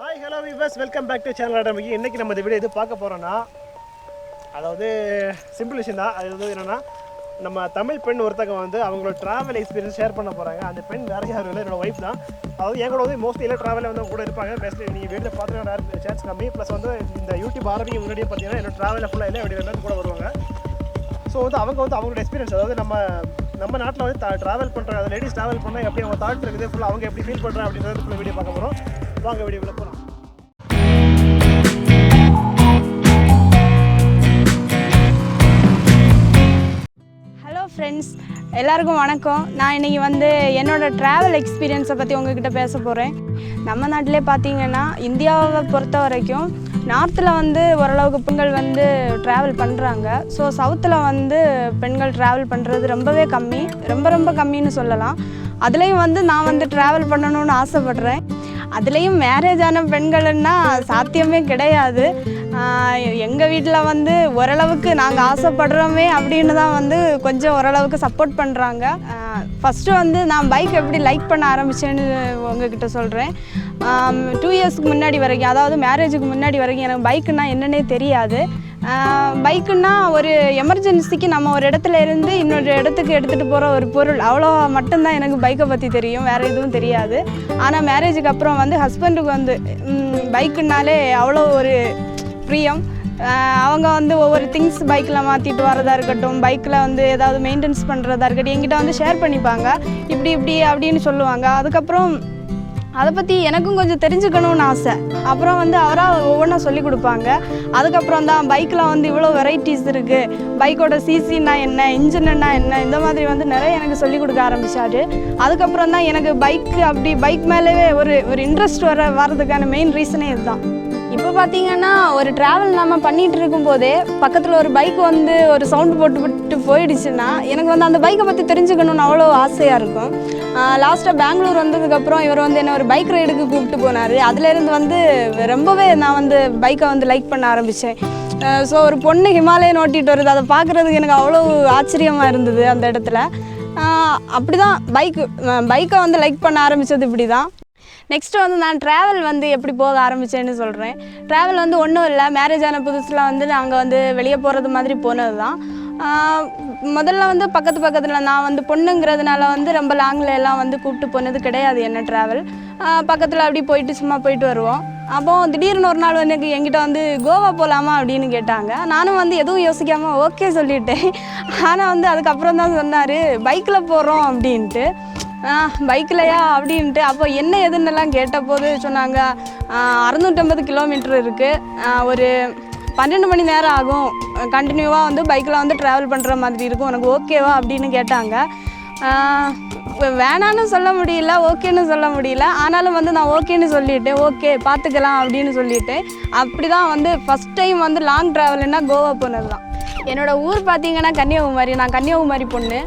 Hi hello viewers, welcome back to channel ஆடமிக்கு. இன்றைக்கி நம்ம இந்த வீடியோ எது பார்க்க போகிறோன்னா, அதாவது சிம்பிள் விஷயம் தான். அது வந்து என்னென்னா, நம்ம தமிழ் பெண் ஒருத்தங்க வந்து அவங்களோட ட்ராவல் எக்ஸ்பீரியன்ஸ் ஷேர் பண்ண போகிறாங்க. அந்த பெண் வேறு யாரும் இல்லை, என்னோடய ஒய்ஃப் தான். அதாவது என் கூட வந்து மோஸ்ட்லி எல்லாம் ட்ராவலில் வந்து கூட இருப்பாங்க. பெஸ்ட்டு நீங்கள் வீட்டில் பார்த்துட்டு சான்ஸ் கம்மி. ப்ளஸ் வந்து இந்த யூடியூப் ஆரம்பிக்க முன்னாடியே பார்த்தீங்கன்னா என்னோட ட்ராவலில் ஃபுல்லாக இல்லை அப்படி எல்லாரும் கூட வருவாங்க. ஸோ வந்து அவங்க வந்து அவங்களோட எக்ஸ்பீரியன்ஸ், அதாவது நம்ம நாட்டில் வந்து ட்ராவல் பண்ணுறாங்க, அந்த லேடிஸ் ட்ராவல் பண்ணால் எப்படி அவங்க தாட் இருக்குது ஃபுல்லாக அவங்க எப்படி ஃபீல் பண்ணுறாங்க அப்படின்றது ஃபுல்லாக வீடியோ பார்க்க போகிறோம். வாங்க வீடியோவில் போகலாம். ஃப்ரெண்ட்ஸ் எல்லாருக்கும் வணக்கம். நான் இன்றைக்கி வந்து என்னோடய ட்ராவல் எக்ஸ்பீரியன்ஸை பற்றி உங்ககிட்ட பேச போகிறேன். நம்ம நாட்டிலே பார்த்தீங்கன்னா இந்தியாவை பொறுத்த வரைக்கும் நார்த்தில் வந்து ஓரளவுக்கு பெண்கள் வந்து ட்ராவல் பண்ணுறாங்க. ஸோ சவுத்தில் வந்து பெண்கள் ட்ராவல் பண்ணுறது ரொம்பவே கம்மி, ரொம்ப கம்மின்னு சொல்லலாம். அதுலேயும் வந்து நான் வந்து ட்ராவல் பண்ணணும்னு ஆசைப்பட்றேன். அதுலேயும் மேரேஜ் ஆன பெண்கள்னா சாத்தியமே கிடையாது. எங்கள் வீட்டில் வந்து ஓரளவுக்கு நாங்கள் ஆசைப்படுறோமே அப்படின்னு தான் வந்து கொஞ்சம் ஓரளவுக்கு சப்போர்ட் பண்ணுறாங்க. ஃபஸ்ட்டு வந்து நான் பைக் எப்படி லைக் பண்ண ஆரம்பித்தேன்னு உங்ககிட்ட சொல்கிறேன். 2 இயர்ஸ்க்கு முன்னாடி வரைக்கும், அதாவது மேரேஜுக்கு முன்னாடி வரைக்கும் எனக்கு பைக்குன்னா என்னன்னே தெரியாது. பைக்குன்னா ஒரு எமர்ஜென்சிக்கு நம்ம ஒரு இடத்துல இருந்து இன்னொரு இடத்துக்கு எடுத்துகிட்டு போகிற ஒரு பொருள், அவ்வளோ மட்டும்தான் எனக்கு பைக்கை பற்றி தெரியும், வேறு எதுவும் தெரியாது. ஆனால் மேரேஜுக்கு அப்புறம் வந்து ஹஸ்பண்டுக்கு வந்து பைக்குன்னாலே அவ்வளோ ஒரு பிரியம். அவங்க வந்து ஒவ்வொரு திங்ஸ் பைக்கில் மாற்றிட்டு வரதா இருக்கட்டும், பைக்கில் வந்து ஏதாவது மெயின்டெனன்ஸ் பண்ணுறதா இருக்கட்டும், என்கிட்ட வந்து ஷேர் பண்ணிப்பாங்க, இப்படி அப்படின்னு சொல்லுவாங்க. அதுக்கப்புறம் அதை பற்றி எனக்கும் கொஞ்சம் தெரிஞ்சுக்கணும்னு ஆசை. அப்புறம் வந்து அவராக ஒவ்வொன்றா சொல்லி கொடுப்பாங்க. அதுக்கப்புறம் தான் பைக்கில் வந்து இவ்வளோ வெரைட்டிஸ் இருக்குது, பைக்கோட சிசின்னா என்ன, இன்ஜின்னா என்ன, இந்த மாதிரி வந்து நிறைய எனக்கு சொல்லிக் கொடுக்க ஆரம்பித்தாரு. அதுக்கப்புறம் தான் எனக்கு பைக் மேலேயே ஒரு இன்ட்ரெஸ்ட் வர்றதுக்கான மெயின் ரீசனே இதுதான். இப்போ பார்த்தீங்கன்னா ஒரு ட்ராவல் நம்ம பண்ணிகிட்டு இருக்கும்போதே பக்கத்தில் ஒரு பைக் வந்து ஒரு சவுண்டு போட்டு போயிடுச்சுன்னா எனக்கு வந்து அந்த பைக்கை பற்றி தெரிஞ்சுக்கணும்னு அவ்வளோ ஆசையாக இருக்கும். லாஸ்ட்டாக பெங்களூர் வந்ததுக்கப்புறம் இவர் வந்து என்னை ஒரு பைக் ரைடுக்கு கூப்பிட்டு போனார். அதுலேருந்து வந்து ரொம்பவே நான் வந்து பைக்கை வந்து லைக் பண்ண ஆரம்பித்தேன். ஸோ ஒரு பொண்ணு ஹிமாலயன் ஓட்டிகிட்டு வருது, அதை பார்க்குறதுக்கு எனக்கு அவ்வளோ ஆச்சரியமாக இருந்தது அந்த இடத்துல. அப்படி தான் பைக்கை வந்து லைக் பண்ண ஆரம்பித்தது இப்படி தான். நெக்ஸ்ட்டு வந்து நான் ட்ராவல் வந்து எப்படி போக ஆரம்பித்தேன்னு சொல்கிறேன். ட்ராவல் வந்து ஒன்றும் இல்லை, மேரேஜ் ஆன புதுசில் வந்து நாங்கள் வந்து வெளியே போகிறது மாதிரி போனது தான். முதல்ல வந்து பக்கத்தில் நான் வந்து பொண்ணுங்கிறதுனால வந்து ரொம்ப லாங்கில் எல்லாம் வந்து கூப்பிட்டு போனது கிடையாது என்ன ட்ராவல். பக்கத்தில் அப்படி சும்மா போயிட்டு வருவோம். அப்போது திடீர்னு ஒரு நாள் வந்து என்கிட்ட வந்து கோவா போகலாமா அப்படின்னு கேட்டாங்க. நானும் வந்து எதுவும் யோசிக்காமல் ஓகே சொல்லிட்டேன். ஆனால் வந்து அதுக்கப்புறம் தான் சொன்னார் பைக்கில் போகிறோம் அப்படின்ட்டு. பைக்கிலையா அப்படின்ட்டு. அப்போ என்ன எதுன்னெல்லாம் கேட்டபோது சொன்னாங்க 650 கிலோமீட்டர் இருக்குது, ஒரு 12 மணி நேரம் ஆகும், கண்டினியூவாக வந்து பைக்கில் வந்து ட்ராவல் பண்ணுற மாதிரி இருக்கும், உனக்கு ஓகேவா அப்படின்னு கேட்டாங்க. வேணான்னு சொல்ல முடியல, ஓகேன்னு சொல்ல முடியல. ஆனாலும் வந்து நான் ஓகேன்னு சொல்லிவிட்டேன். ஓகே பார்த்துக்கலாம் அப்படின்னு சொல்லிவிட்டேன். அப்படி தான் வந்து ஃபஸ்ட் டைம் வந்து லாங் ட்ராவல்னா கோவா போனது தான். என்னோடய ஊர் பார்த்திங்கன்னா கன்னியாகுமரி. நான் கன்னியாகுமரி பொண்ணு.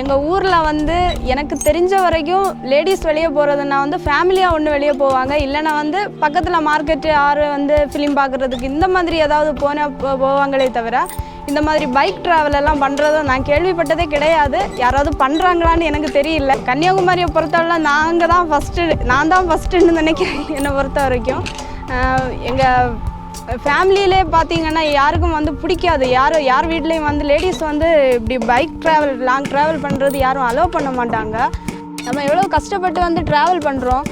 எங்கள் ஊரில் வந்து எனக்கு தெரிஞ்ச வரைக்கும் லேடிஸ் வெளியே போகிறதுனா வந்து ஃபேமிலியாக ஒன்று வெளியே போவாங்க, இல்லைனா வந்து பக்கத்தில் மார்க்கெட்டு வந்து ஃபிலிம் பார்க்குறதுக்கு இந்த மாதிரி ஏதாவது போவாங்களே தவிர இந்த மாதிரி பைக் ட்ராவலெல்லாம் பண்ணுறதை நான் கேள்விப்பட்டதே கிடையாது. யாராவது பண்ணுறாங்களான்னு எனக்கு தெரியல. கன்னியாகுமரியை பொறுத்தவரை நான் தான் ஃபஸ்ட்டுன்னு நினைக்கிறேன். என்னை பொறுத்த வரைக்கும் எங்கள் ஃபேமிலியிலே பார்த்தீங்கன்னா யாருக்கும் வந்து பிடிக்காது. யார் வீட்லேயும் வந்து லேடிஸ் வந்து இப்படி லாங் ட்ராவல் பண்ணுறது யாரும் அலோவ் பண்ண மாட்டாங்க. நம்ம எவ்வளோ கஷ்டப்பட்டு வந்து ட்ராவல் பண்ணுறோம்,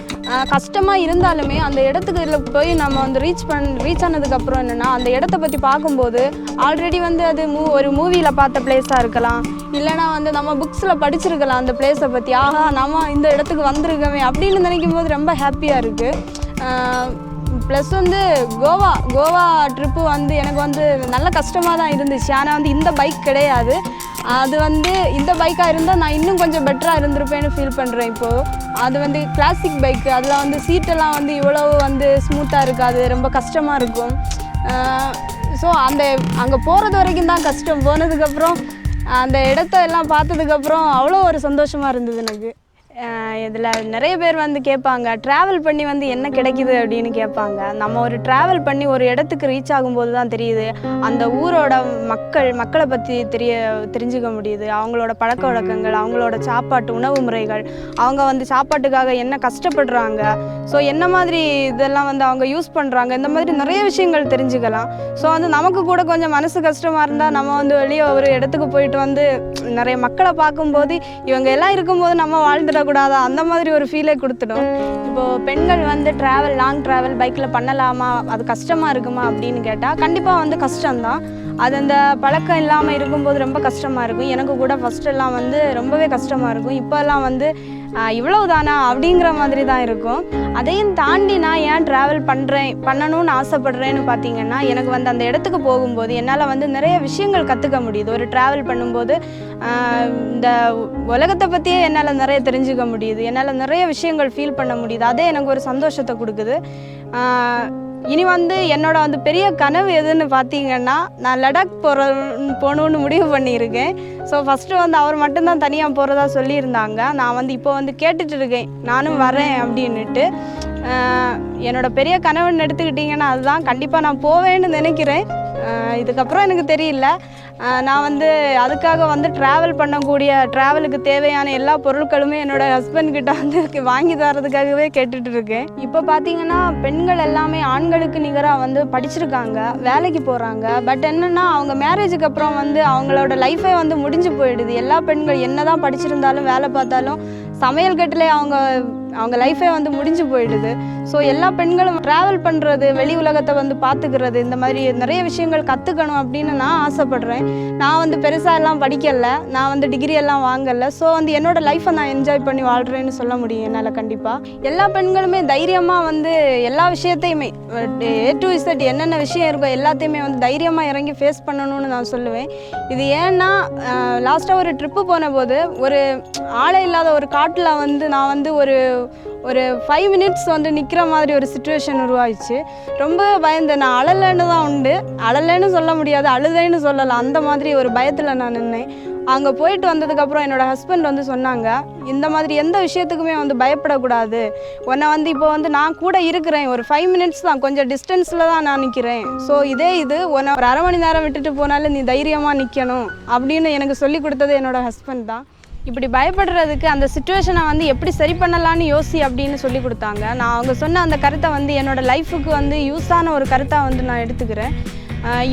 கஷ்டமாக இருந்தாலுமே அந்த இடத்துக்கு போய் நம்ம வந்து ரீச் ஆனதுக்கப்புறம் என்னென்னா அந்த இடத்த பற்றி பார்க்கும்போது ஆல்ரெடி வந்து அது ஒரு மூவியில் பார்த்த பிளேஸாக இருக்கலாம், இல்லைனா வந்து நம்ம புக்ஸில் படிச்சிருக்கலாம் அந்த பிளேஸை பற்றி. ஆஹா நம்ம இந்த இடத்துக்கு வந்திருக்கோமே அப்படின்னு நினைக்கும் போது ரொம்ப ஹாப்பியாக இருக்குது. ப்ளஸ் வந்து கோவா ட்ரிப்பு வந்து எனக்கு வந்து நல்ல கஷ்டமாக தான் இருந்துச்சு. ஆனால் வந்து இந்த பைக் கிடையாது, அது வந்து இந்த பைக்காக இருந்தால் நான் இன்னும் கொஞ்சம் பெட்டராக இருந்திருப்பேன்னு ஃபீல் பண்ணுறேன். இப்போது அது வந்து கிளாசிக் பைக்கு, அதில் வந்து சீட்டெல்லாம் வந்து இவ்வளவு வந்து ஸ்மூத்தாக இருக்காது, ரொம்ப கஷ்டமாக இருக்கும். ஸோ அங்கே போகிறது வரைக்கும் தான் கஷ்டம். போனதுக்கப்புறம் அந்த இடத்த எல்லாம் பார்த்ததுக்கப்புறம் அவ்வளோ ஒரு சந்தோஷமாக இருந்தது எனக்கு. இதில் நிறைய பேர் வந்து கேட்பாங்க ட்ராவல் பண்ணி வந்து என்ன கிடைக்குது அப்படின்னு கேட்பாங்க. நம்ம ஒரு ட்ராவல் பண்ணி ஒரு இடத்துக்கு ரீச் ஆகும்போது தான் தெரியுது அந்த ஊரோட மக்களை பற்றி தெரிஞ்சுக்க முடியுது. அவங்களோட பழக்க வழக்கங்கள், அவங்களோட சாப்பாட்டு உணவு முறைகள், அவங்க வந்து சாப்பாட்டுக்காக என்ன கஷ்டப்படுறாங்க, ஸோ என்ன மாதிரி இதெல்லாம் வந்து அவங்க யூஸ் பண்ணுறாங்க, இந்த மாதிரி நிறைய விஷயங்கள் தெரிஞ்சுக்கலாம். ஸோ வந்து நமக்கு கூட கொஞ்சம் மனசு கஷ்டமாக இருந்தால் நம்ம வந்து வெளியே ஒரு இடத்துக்கு போயிட்டு வந்து நிறைய மக்களை பார்க்கும்போது இவங்க எல்லாம் இருக்கும்போது நம்ம வாழ்ந்துடக்கூடாதா, அந்த மாதிரி ஒரு ஃபீலே கொடுத்துடும். இப்போது பெண்கள் வந்து லாங் ட்ராவல் பைக்கில் பண்ணலாமா, அது கஷ்டமாக இருக்குமா அப்படின்னு கேட்டால் கண்டிப்பாக வந்து கஷ்டம்தான். அது அந்த பழக்கம் இல்லாமல் இருக்கும்போது ரொம்ப கஷ்டமாக இருக்கும். எனக்கு கூட ஃபஸ்ட்டெல்லாம் வந்து ரொம்பவே கஷ்டமாக இருக்கும். இப்போல்லாம் வந்து இவ்வளவு தானா அப்படிங்கிற மாதிரி தான் இருக்கும். அதையும் தாண்டி நான் ஏன் ட்ராவல் பண்ணணும்னு ஆசைப்படுறேன்னு பார்த்தீங்கன்னா, எனக்கு வந்து அந்த இடத்துக்கு போகும்போது என்னால் வந்து நிறைய விஷயங்கள் கற்றுக்க முடியுது. ஒரு ட்ராவல் பண்ணும்போது இந்த உலகத்தை பற்றியே என்னால் நிறைய தெரிஞ்சுக்க முடியுது. என்னால் நிறைய விஷயங்கள் ஃபீல் பண்ண முடியுது. அதே எனக்கு ஒரு சந்தோஷத்தை கொடுக்குது. இனி வந்து என்னோட வந்து பெரிய கனவு எதுன்னு பார்த்தீங்கன்னா, நான் லடாக் போகணுன்னு முடிவு பண்ணியிருக்கேன். ஸோ ஃபஸ்ட்டு வந்து அவர் மட்டும்தான் தனியாக போகிறதா சொல்லியிருந்தாங்க. நான் வந்து இப்போ வந்து கேட்டுட்டு இருக்கேன், நானும் வரேன் அப்படின்னுட்டு. என்னோட பெரிய கனவுன்னு எடுத்துக்கிட்டிங்கன்னா அதுதான். கண்டிப்பாக நான் போவேன்னு நினைக்கிறேன். இதுக்கப்புறம் எனக்கு தெரியல. நான் வந்து அதுக்காக வந்து ட்ராவலுக்கு தேவையான எல்லா பொருட்களுமே என்னோடய ஹஸ்பண்ட்கிட்ட வந்து வாங்கி தரதுக்காகவே கேட்டுட்டு இருக்கேன். இப்போ பார்த்தீங்கன்னா பெண்கள் எல்லாமே ஆண்களுக்கு நிகராக வந்து படிச்சிருக்காங்க, வேலைக்கு போகிறாங்க. பட் என்னென்னா அவங்க மேரேஜுக்கு அப்புறம் வந்து அவங்களோட லைஃபே வந்து முடிஞ்சு போயிடுது. எல்லா பெண்கள் என்ன தான் படிச்சிருந்தாலும் வேலை பார்த்தாலும் சமையல் கட்டிலே அவங்க லைஃபே வந்து முடிஞ்சு போயிடுது. ஸோ எல்லா பெண்களும் ட்ராவல் பண்ணுறது, வெளி உலகத்தை வந்து பார்த்துக்கிறது, இந்த மாதிரி நிறைய விஷயங்கள் கற்றுக்கணும் அப்படின்னு நான் ஆசைப்பட்றேன். நான் வந்து பெருசாக எல்லாம் படிக்கலை, நான் வந்து டிகிரி எல்லாம் வாங்கலை. ஸோ வந்து என்னோடய லைஃப்பை நான் என்ஜாய் பண்ணி வாழ்கிறேன்னு சொல்ல முடியும் என்னால். கண்டிப்பாக எல்லா பெண்களுமே தைரியமாக வந்து எல்லா விஷயத்தையுமே A to Z என்னென்ன விஷயம் இருக்கோ எல்லாத்தையுமே வந்து தைரியமாக இறங்கி ஃபேஸ் பண்ணணும்னு நான் சொல்லுவேன். இது ஏன்னா லாஸ்ட்டாக ஒரு ட்ரிப்பு போன போது ஒரு ஆளே இல்லாத ஒரு காட்டில் வந்து நான் வந்து ஒரு 5 மினிட்ஸ் வந்து நிற்கிற மாதிரி ஒரு சிச்சுவேஷன் உருவாயிடுச்சு. ரொம்ப பயந்தேன். நான் அழலைன்னு தான் உண்டு, அழலைன்னு சொல்ல முடியாது, அழுதைன்னு சொல்லலாம். அந்த மாதிரி ஒரு பயத்தில் நான் நின்னேன். அங்கே போயிட்டு வந்ததுக்கப்புறம் என்னோடய ஹஸ்பண்ட் வந்து சொன்னாங்க, இந்த மாதிரி எந்த விஷயத்துக்குமே வந்து பயப்படக்கூடாது. உன்னை வந்து இப்போ வந்து நான் கூட இருக்கிறேன், ஒரு 5 மினிட்ஸ் தான், கொஞ்சம் டிஸ்டன்ஸில் தான் நான் நிற்கிறேன். ஸோ இது உன்னை ஒரு அரை மணி நேரம் விட்டுட்டு போனாலும் நீ தைரியமாக நிற்கணும் அப்படின்னு எனக்கு சொல்லி கொடுத்தது என்னோடய ஹஸ்பண்ட் தான். இப்படி பயப்படுறதுக்கு அந்த சிச்சுவேஷனை வந்து எப்படி சரி பண்ணலான்னு யோசி அப்படின்னு சொல்லி கொடுத்தாங்க. நான் அவங்க சொன்ன அந்த கருத்தை வந்து என்னோடய லைஃபுக்கு வந்து யூஸான ஒரு கருத்தாக வந்து நான் எடுத்துக்கிறேன்.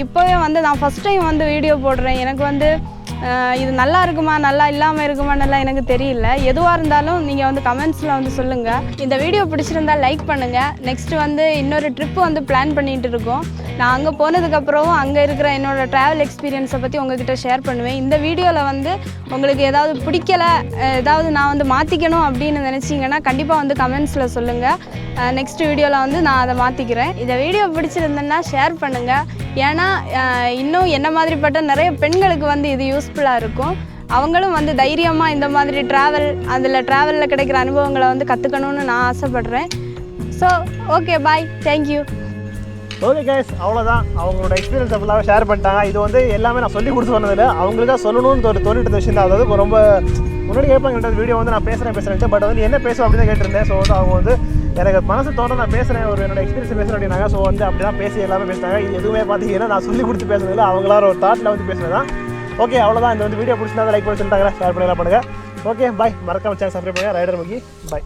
இப்போவே வந்து நான் ஃபஸ்ட் டைம் வந்து வீடியோ போடுறேன். எனக்கு வந்து இது நல்லா இருக்குமா, நல்லா இல்லாமல் இருக்குமான்னெல்லாம் எனக்கு தெரியல. எதுவாக இருந்தாலும் நீங்கள் வந்து கமெண்ட்ஸில் வந்து சொல்லுங்கள். இந்த வீடியோ பிடிச்சிருந்தால் லைக் பண்ணுங்கள். நெக்ஸ்ட்டு வந்து இன்னொரு ட்ரிப்பு வந்து பிளான் பண்ணிகிட்டு இருக்கோம். நான் அங்கே போனதுக்கப்புறம் அங்கே இருக்கிற என்னோடய ட்ராவல் எக்ஸ்பீரியன்ஸை பற்றி உங்கள்கிட்ட ஷேர் பண்ணுவேன். இந்த வீடியோவில் வந்து உங்களுக்கு ஏதாவது பிடிக்கலை, ஏதாவது நான் வந்து மாற்றிக்கணும் அப்படின்னு நினச்சிங்கன்னா கண்டிப்பாக வந்து கமெண்ட்ஸில் சொல்லுங்கள். நெக்ஸ்ட் வீடியோவில் வந்து நான் அதை மாற்றிக்கிறேன். இந்த வீடியோ பிடிச்சிருந்தேன்னா ஷேர் பண்ணுங்கள். ஏன்னா இன்னும் என்ன மாதிரிப்பட்ட நிறைய பெண்களுக்கு வந்து இது யூஸ்ஃபுல்லாக இருக்கும். அவங்களும் வந்து தைரியமாக இந்த மாதிரி ட்ராவலில் கிடைக்கிற அனுபவங்களை வந்து கற்றுக்கணும்னு நான் ஆசைப்பட்றேன். ஸோ ஓகே, பாய், தேங்க்யூ. ஓகே கைஸ், அவ்வளோதான். அவங்களோட எக்ஸ்பீரியன்ஸை ஃபுல்லாக ஷேர் பண்ணிட்டாங்க. இது வந்து எல்லாமே நான் சொல்லி கொடுத்து சொன்னதில்லை, அவங்களுக்காக சொல்லணும்னு தோணிட்டு விஷயம் தான். அதாவது ரொம்ப முன்னாடி கேட்பாங்க வீடியோ வந்து நான் பேசுகிறேன் பட் வந்து என்ன பேசுவேன் அப்படின்னு தான் கேட்டிருந்தேன். ஸோ வந்து அவங்க வந்து எனக்கு மனசு தோண நான் பேசுகிறேன், என்னோட எக்ஸ்பீரியன்ஸ் பேசுகிறேன் அப்படின்னாங்க. ஸோ வந்து அப்படி தான் பேசி எல்லாமே பேசுனாங்க. இது எதுவுமே பார்த்தீங்கன்னா நான் சொல்லி கொடுத்து பேசுனதில்லை, அவங்களாம் ஒரு தாட்டில் வந்து பேசுனது தான். ஓகே, அவ்வளோதான். இந்த வந்து வீடியோ பிடிச்சிருந்தா லைக் பண்ணி சொல்லிட்டாங்க, ஷேர் பண்ணி பண்ணுங்கள். ஓகே, பாய். மறக்காம சேனல் சப்ஸ்கிரைப் பண்ணுங்கள். ரைடர் முகி, பாய்.